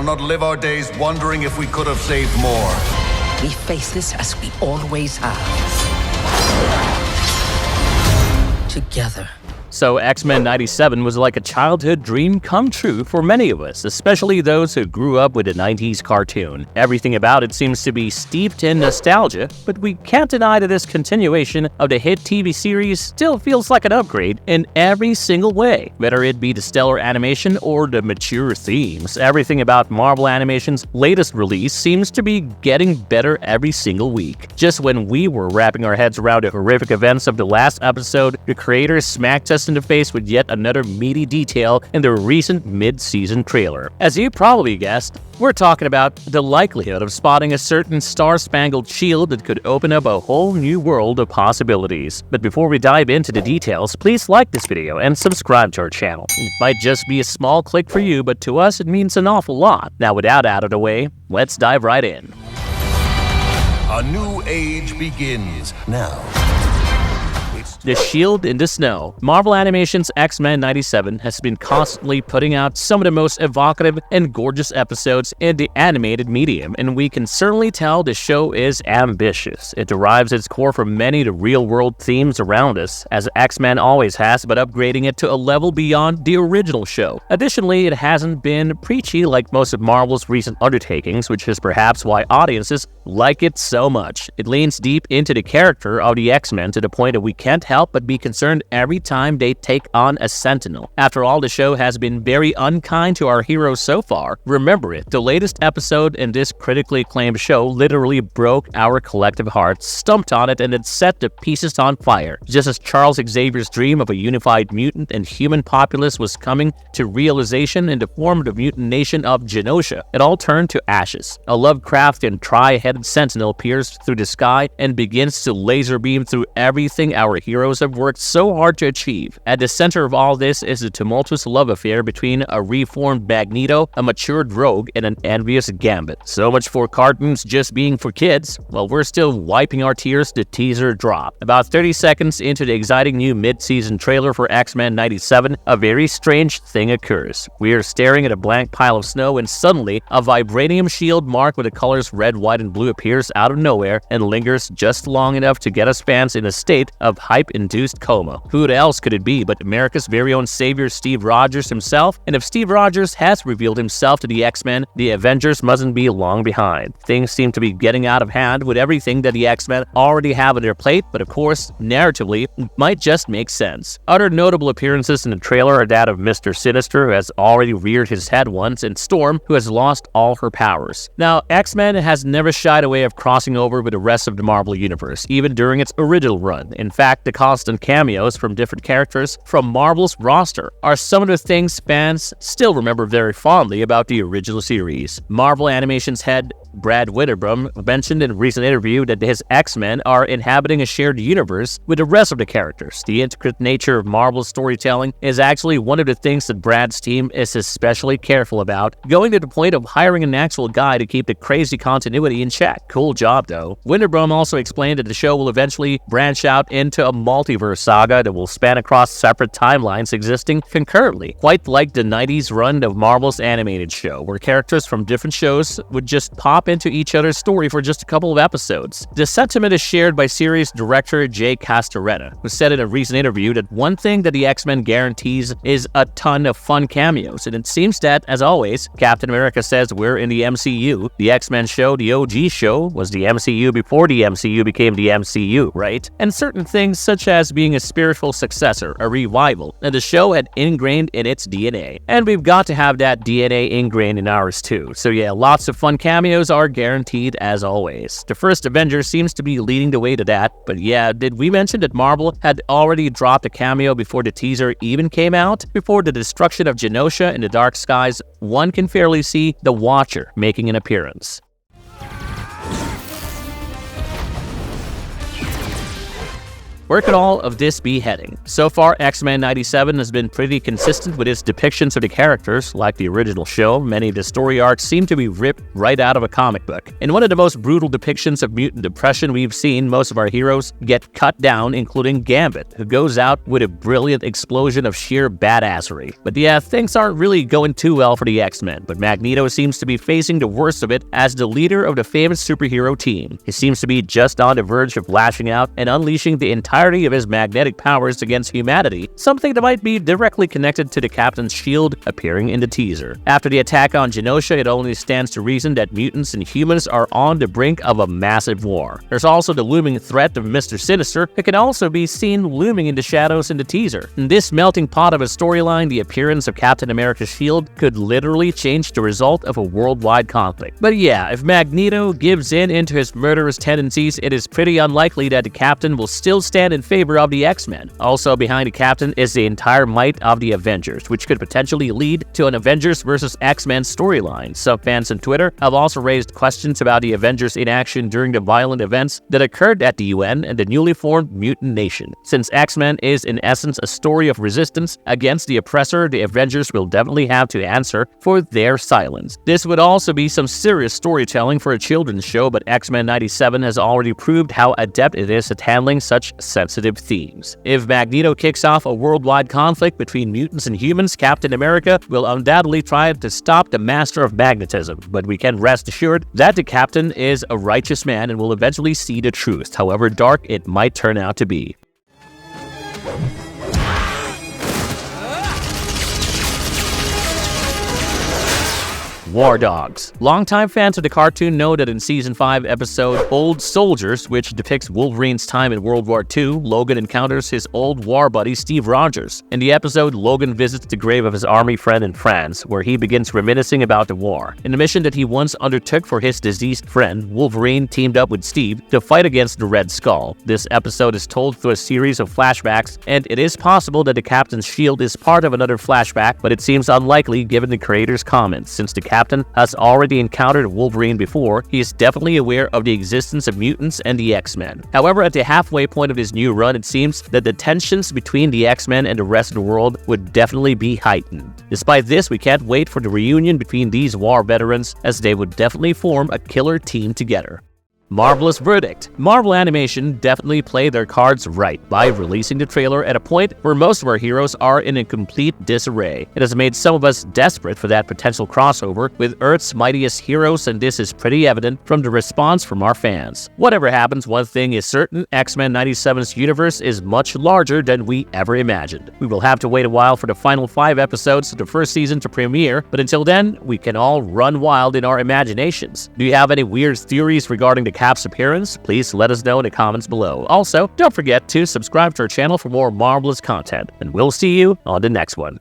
shall not live our days wondering if we could have saved more. We face this as we always have. Together. So X-Men 97 was like a childhood dream come true for many of us, especially those who grew up with a 90s cartoon. Everything about it seems to be steeped in nostalgia, but we can't deny that this continuation of the hit TV series still feels like an upgrade in every single way. Whether it be the stellar animation or the mature themes, everything about Marvel Animation's latest release seems to be getting better every single week. Just when we were wrapping our heads around the horrific events of the last episode, the creators smacked us in the face with yet another meaty detail in the recent mid-season trailer. As you probably guessed, we're talking about the likelihood of spotting a certain star-spangled shield that could open up a whole new world of possibilities. But before we dive into the details, please like this video and subscribe to our channel. It might just be a small click for you, but to us it means an awful lot. Now without out of the way, let's dive right in. A new age begins now. The Shield in the Snow. Marvel Animation's X-Men 97 has been constantly putting out some of the most evocative and gorgeous episodes in the animated medium, and we can certainly tell the show is ambitious. It derives its core from many of the real-world themes around us, as X-Men always has, but upgrading it to a level beyond the original show. Additionally, it hasn't been preachy like most of Marvel's recent undertakings, which is perhaps why audiences like it so much. It leans deep into the character of the X-Men to the point that we can't help but be concerned every time they take on a Sentinel. After all, the show has been very unkind to our heroes so far. Remember it, the latest episode in this critically acclaimed show literally broke our collective hearts, stumped on it, and then set the pieces on fire. Just as Charles Xavier's dream of a unified mutant and human populace was coming to realization in the form of the mutant nation of Genosha, it all turned to ashes. A Lovecraftian tri-headed Sentinel peers through the sky and begins to laser beam through everything our heroes have worked so hard to achieve. At the center of all this is a tumultuous love affair between a reformed Magneto, a matured Rogue, and an envious Gambit. So much for cartoons just being for kids. Well, we're still wiping our tears the teaser drop. About 30 seconds into the exciting new mid-season trailer for X-Men 97, a very strange thing occurs. We are staring at a blank pile of snow, and suddenly a vibranium shield marked with the colors red, white, and blue appears out of nowhere and lingers just long enough to get us fans in a state of hype-induced coma. Who else could it be but America's very own savior Steve Rogers himself? And if Steve Rogers has revealed himself to the X-Men, the Avengers mustn't be long behind. Things seem to be getting out of hand with everything that the X-Men already have on their plate, but of course, narratively, it might just make sense. Other notable appearances in the trailer are that of Mr. Sinister, who has already reared his head once, and Storm, who has lost all her powers. Now, X-Men has never shied away of crossing over with the rest of the Marvel Universe, even during its original run. In fact, the constant cameos from different characters from Marvel's roster are some of the things fans still remember very fondly about the original series. Marvel Animation's head Brad Winterbottom mentioned in a recent interview that his X-Men are inhabiting a shared universe with the rest of the characters. The intricate nature of Marvel's storytelling is actually one of the things that Brad's team is especially careful about, going to the point of hiring an actual guy to keep the crazy continuity in check. Cool job, though. Winterbottom also explained that the show will eventually branch out into a multiverse saga that will span across separate timelines existing concurrently, quite like the 90s run of Marvel's animated show, where characters from different shows would just pop into each other's story for just a couple of episodes. The sentiment is shared by series director Jay Castoretta, who said in a recent interview that one thing that the X-Men guarantees is a ton of fun cameos, and it seems that, as always, Captain America says we're in the MCU. The X-Men show, the OG show, was the MCU before the MCU became the MCU, right? And certain things such as being a spiritual successor, a revival, and the show had ingrained in its DNA. And we've got to have that DNA ingrained in ours too. So yeah, lots of fun cameos are guaranteed as always. The first Avenger seems to be leading the way to that, but yeah, did we mention that Marvel had already dropped a cameo before the teaser even came out? Before the destruction of Genosha in the dark skies, one can fairly see the Watcher making an appearance. Where could all of this be heading? So far, X-Men 97 has been pretty consistent with its depictions of the characters. Like the original show, many of the story arcs seem to be ripped right out of a comic book. In one of the most brutal depictions of mutant depression we've seen, most of our heroes get cut down, including Gambit, who goes out with a brilliant explosion of sheer badassery. But yeah, things aren't really going too well for the X-Men, but Magneto seems to be facing the worst of it as the leader of the famous superhero team. He seems to be just on the verge of lashing out and unleashing the entirety of his magnetic powers against humanity, something that might be directly connected to the Captain's shield appearing in the teaser. After the attack on Genosha, it only stands to reason that mutants and humans are on the brink of a massive war. There's also the looming threat of Mr. Sinister, who can also be seen looming in the shadows in the teaser. In this melting pot of a storyline, the appearance of Captain America's shield could literally change the result of a worldwide conflict. But yeah, if Magneto gives in into his murderous tendencies, it is pretty unlikely that the Captain will still stand in favor of the X-Men. Also behind the Captain is the entire might of the Avengers, which could potentially lead to an Avengers vs. X-Men storyline. Some fans on Twitter have also raised questions about the Avengers in action during the violent events that occurred at the UN and the newly formed mutant nation. Since X-Men is in essence a story of resistance against the oppressor, the Avengers will definitely have to answer for their silence. This would also be some serious storytelling for a children's show, but X-Men 97 has already proved how adept it is at handling such sensitive themes. If Magneto kicks off a worldwide conflict between mutants and humans, Captain America will undoubtedly try to stop the master of magnetism, but we can rest assured that the Captain is a righteous man and will eventually see the truth, however dark it might turn out to be. War Dogs. Longtime fans of the cartoon know that in Season 5 episode Old Soldiers, which depicts Wolverine's time in World War II, Logan encounters his old war buddy Steve Rogers. In the episode, Logan visits the grave of his army friend in France, where he begins reminiscing about the war. In the mission that he once undertook for his deceased friend, Wolverine teamed up with Steve to fight against the Red Skull. This episode is told through a series of flashbacks, and it is possible that the Captain's shield is part of another flashback, but it seems unlikely given the creator's comments. Since the Captain has already encountered Wolverine before, he is definitely aware of the existence of mutants and the X-Men. However, at the halfway point of his new run, it seems that the tensions between the X-Men and the rest of the world would definitely be heightened. Despite this, we can't wait for the reunion between these war veterans, as they would definitely form a killer team together. Marvelous verdict. Marvel Animation definitely played their cards right by releasing the trailer at a point where most of our heroes are in a complete disarray. It has made some of us desperate for that potential crossover with Earth's mightiest heroes, and this is pretty evident from the response from our fans. Whatever happens, one thing is certain: X-Men 97's universe is much larger than we ever imagined. We will have to wait a while for the final 5 episodes of the first season to premiere, but until then, we can all run wild in our imaginations. Do you have any weird theories regarding the Cap's appearance? Please let us know in the comments below. Also, don't forget to subscribe to our channel for more marvelous content, and we'll see you on the next one.